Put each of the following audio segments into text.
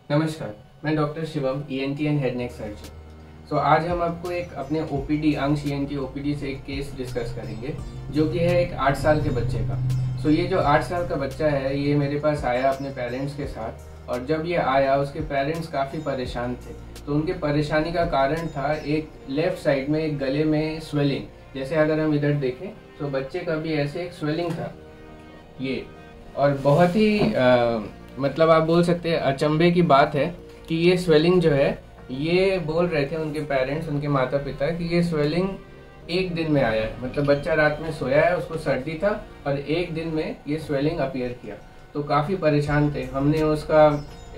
नमस्कार, मैं doctor Shivam ENT and head neck surgeon. आज हम आपको एक अपने ओपीडी अंश ईएनटी ओपीडी से एक केस डिस्कस करेंगे जो कि है एक 8 साल के बच्चे का। ये जो 8 साल का बच्चा है ये मेरे पास आया अपने पेरेंट्स के साथ, और जब ये आया उसके पेरेंट्स काफ़ी परेशान थे। तो उनके परेशानी का कारण था एक लेफ्ट साइड में एक गले में स्वेलिंग। जैसे अगर हम इधर देखें तो बच्चे का भी ऐसे एक स्वेलिंग था ये, और बहुत ही मतलब आप बोल सकते हैं अचंभे की बात है कि ये स्वेलिंग जो है, ये बोल रहे थे उनके पेरेंट्स, उनके माता पिता, कि ये स्वेलिंग एक दिन में आया है। मतलब बच्चा रात में सोया है, उसको सर्दी था और एक दिन में ये स्वेलिंग अपीयर किया। तो काफ़ी परेशान थे। हमने उसका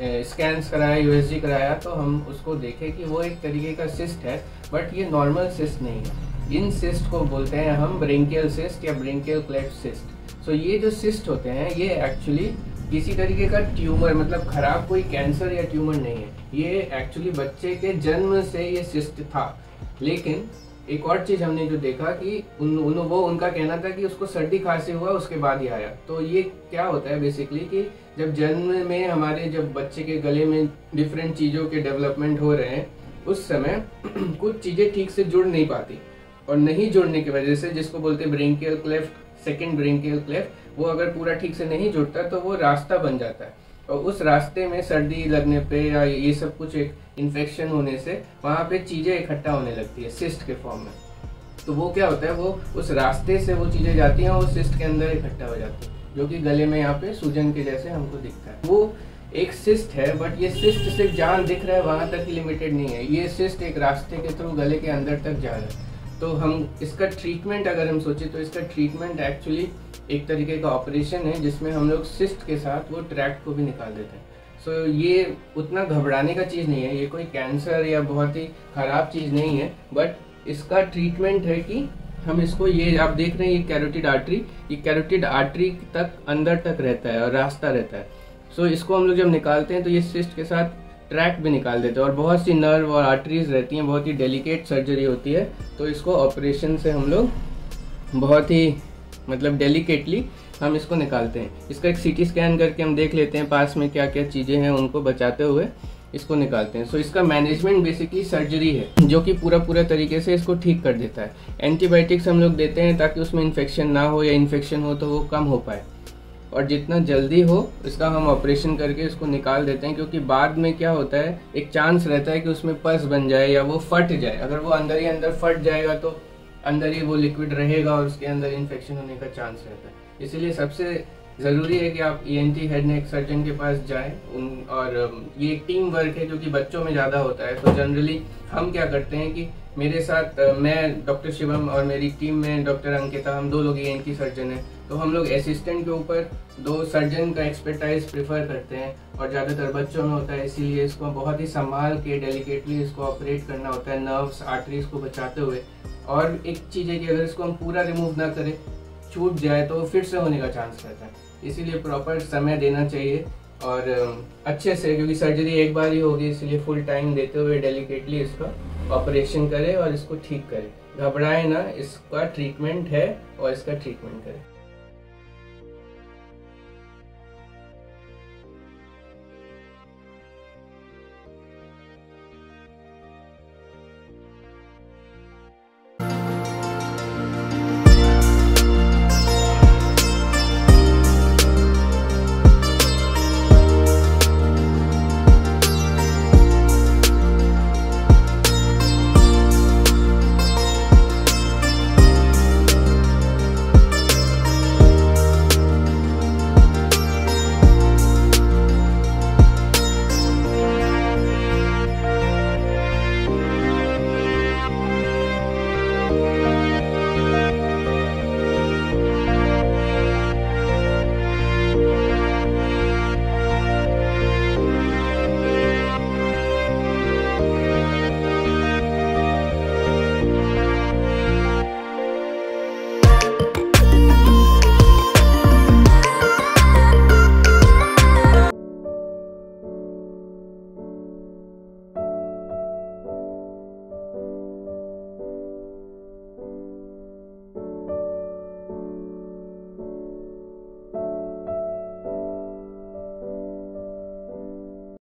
स्कैन्स कराया, यूएसजी कराया, तो हम उसको देखे कि वो एक तरीके का सिस्ट है, बट ये नॉर्मल सिस्ट नहीं है। इन सिस्ट को बोलते हैं हम ब्रेंकियल सिस्ट या ब्रेंकियल क्लेफ्ट सिस्ट। ये जो सिस्ट होते हैं ये एक्चुअली किसी तरीके का ट्यूमर, मतलब खराब कोई कैंसर या ट्यूमर नहीं है। ये एक्चुअली बच्चे के जन्म से ये सिस्ट था। लेकिन एक और चीज हमने जो देखा कि उनका कहना था कि उसको सर्दी खांसी हुआ उसके बाद ही आया। तो ये क्या होता है बेसिकली कि जब जन्म में हमारे जब बच्चे के गले में डिफरेंट चीजों के डेवलपमेंट हो रहे हैं, उस समय कुछ चीजें ठीक से जुड़ नहीं पाती, और नहीं जुड़ने की वजह से, जिसको बोलते हैं branchial cleft, second branchial cleft, वो अगर पूरा ठीक से नहीं जुड़ता तो वो रास्ता बन जाता है, और उस रास्ते में सर्दी लगने पे या ये सब कुछ एक इन्फेक्शन होने से वहाँ पे चीजें इकट्ठा होने लगती है सिस्ट के फॉर्म में। तो वो क्या होता है, वो उस रास्ते से वो चीजें जाती हैं और सिस्ट के अंदर इकट्ठा हो जाती है, जो कि गले में यहाँ पे सूजन के जैसे हमको दिखता है। वो एक सिस्ट है, बट ये सिस्ट सिर्फ जहाँ दिख रहा है वहां तक ही लिमिटेड नहीं है। ये सिस्ट एक रास्ते के थ्रू गले के अंदर तक जा रहा है। तो हम इसका ट्रीटमेंट अगर हम सोचे तो इसका ट्रीटमेंट एक्चुअली एक तरीके का ऑपरेशन है, जिसमें हम लोग सिस्ट के साथ वो ट्रैक्ट को भी निकाल देते हैं। ये उतना घबराने का चीज़ नहीं है, ये कोई कैंसर या बहुत ही खराब चीज़ नहीं है, बट इसका ट्रीटमेंट है कि हम इसको, ये आप देख रहे हैं ये कैरोटिड आर्टरी तक अंदर तक रहता है और रास्ता रहता है। इसको हम लोग जब निकालते हैं तो ये सिस्ट के साथ ट्रैक भी निकाल देते हैं, और बहुत सी नर्व और आर्टरीज रहती हैं, बहुत ही डेलिकेट सर्जरी होती है। तो इसको ऑपरेशन से हम लोग बहुत ही मतलब डेलिकेटली हम इसको निकालते हैं। इसका एक सीटी स्कैन करके हम देख लेते हैं पास में क्या क्या चीज़ें हैं, उनको बचाते हुए इसको निकालते हैं। इसका मैनेजमेंट बेसिकली सर्जरी है, जो कि पूरा तरीके से इसको ठीक कर देता है। एंटीबायोटिक्स हम लोग देते हैं ताकि उसमें इन्फेक्शन ना हो, या इन्फेक्शन हो तो वो कम हो पाए, और जितना जल्दी हो इसका हम ऑपरेशन करके इसको निकाल देते हैं। क्योंकि बाद में क्या होता है, एक चांस रहता है कि उसमें पस बन जाए या वो फट जाए। अगर वो अंदर ही अंदर फट जाएगा तो अंदर ही वो लिक्विड रहेगा और उसके अंदर इन्फेक्शन होने का चांस रहता है। इसीलिए सबसे ज़रूरी है कि आप ईएनटी हेड नेक सर्जन के पास जाएं। और ये एक टीम वर्क है, क्योंकि बच्चों में ज़्यादा होता है। तो जनरली हम क्या करते हैं कि मेरे साथ मैं डॉक्टर शिवम और मेरी टीम में डॉक्टर अंकिता, हम 2 लोग ईएनटी सर्जन हैं। तो हम लोग असिस्टेंट के ऊपर 2 सर्जन का एक्सपर्टाइज प्रेफर करते हैं, और ज़्यादातर बच्चों में होता है, इसीलिए इसको बहुत ही संभाल के डेलिकेटली इसको ऑपरेट करना होता है, नर्व्स आर्टरीज को बचाते हुए। और एक चीज़ है कि अगर इसको हम पूरा रिमूव ना करें, छूट जाए तो फिर से होने का चांस रहता है। इसीलिए प्रॉपर समय देना चाहिए और अच्छे से, क्योंकि सर्जरी एक बार ही होगी, इसलिए फुल टाइम देते हुए डेलिकेटली इसका ऑपरेशन करें और इसको ठीक करें। घबराए ना, इसका ट्रीटमेंट है और इसका ट्रीटमेंट करें।